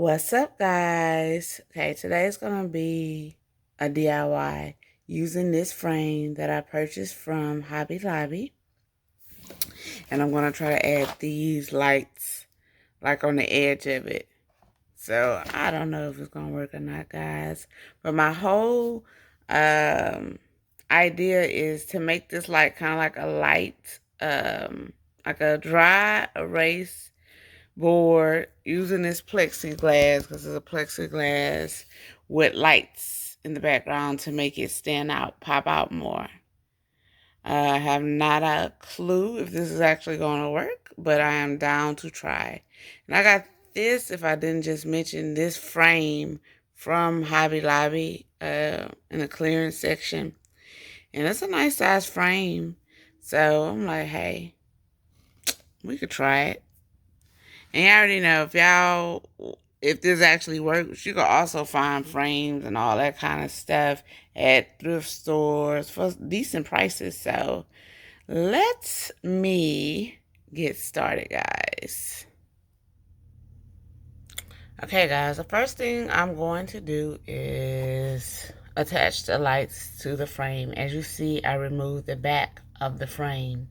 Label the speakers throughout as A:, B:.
A: What's up, guys? Okay, today's gonna be a DIY using this frame that I purchased from Hobby Lobby. And I'm gonna try to add these lights like on the edge of it. So I don't know if it's gonna work or not, guys. But my whole idea is to make this light kind of like a light, like a dry erase board using this plexiglass, because it's a plexiglass with lights in the background to make it stand out, pop out more. I have not a clue if this is actually going to work, but I am down to try. And I got this, if I didn't just mention, this frame from Hobby Lobby in the clearance section. And it's a nice size frame. So I'm like, hey, we could try it. And you already know, if this actually works, you can also find frames and all that kind of stuff at thrift stores for decent prices. So let me get started, guys. Okay, guys, the first thing I'm going to do is attach the lights to the frame. As you see, I removed the back of the frame.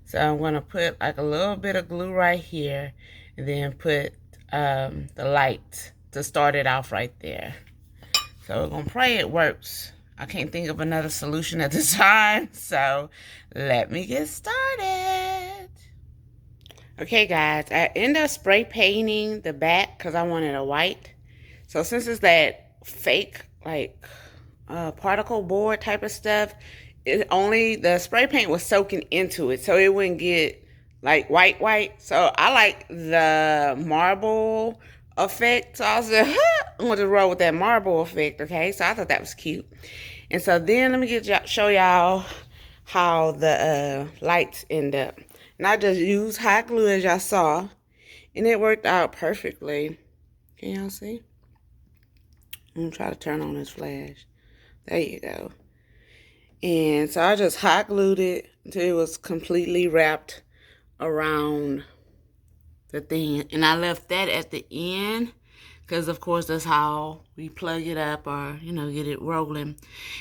A: So I'm going to put like a little bit of glue right here and then put the light to start it off right there. So we're going to pray it works. I can't think of another solution at this time. So let me get started. Okay, guys, I ended up spray painting the back because I wanted a white. So since it's that fake, like particle board type of stuff, the spray paint was soaking into it, so it wouldn't get like white. So I like the marble effect. So I was like, I'm going to roll with that marble effect. Okay, so I thought that was cute. And so then let me show y'all how the lights end up. And I just used hot glue, as y'all saw, and it worked out perfectly. Can y'all see? I'm gonna try to turn on this flash. There you go. And so I just hot glued it until it was completely wrapped around the thing. And I left that at the end because, of course, that's how we plug it up or, get it rolling.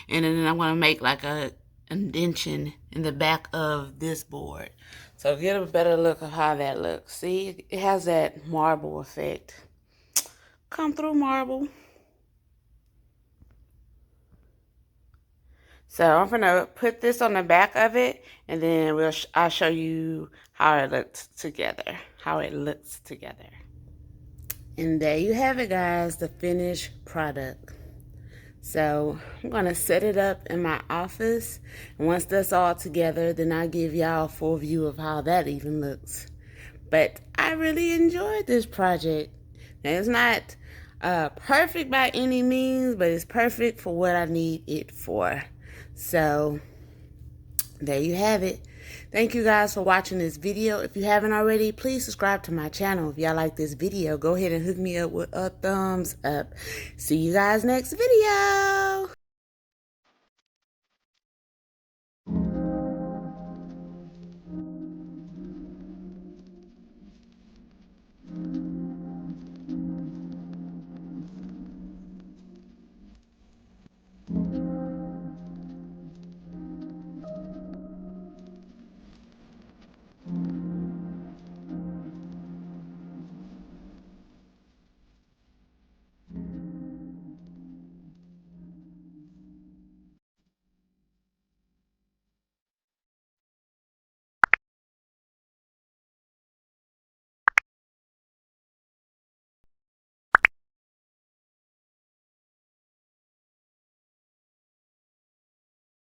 A: And then I'm going to make like a indentation in the back of this board. So get a better look of how that looks. See, it has that marble effect. Come through, marble. So I'm gonna put this on the back of it, and then I'll show you how it looks together. And there you have it, guys, the finished product. So I'm gonna set it up in my office, and once that's all together, then I'll give y'all a full view of how that even looks. But I really enjoyed this project. Now, it's not perfect by any means, but it's perfect for what I need it for. So there you have it. Thank you guys for watching this video. If you haven't already, please subscribe to my channel. If y'all like this video, go ahead and hook me up with a thumbs up. See you guys next video.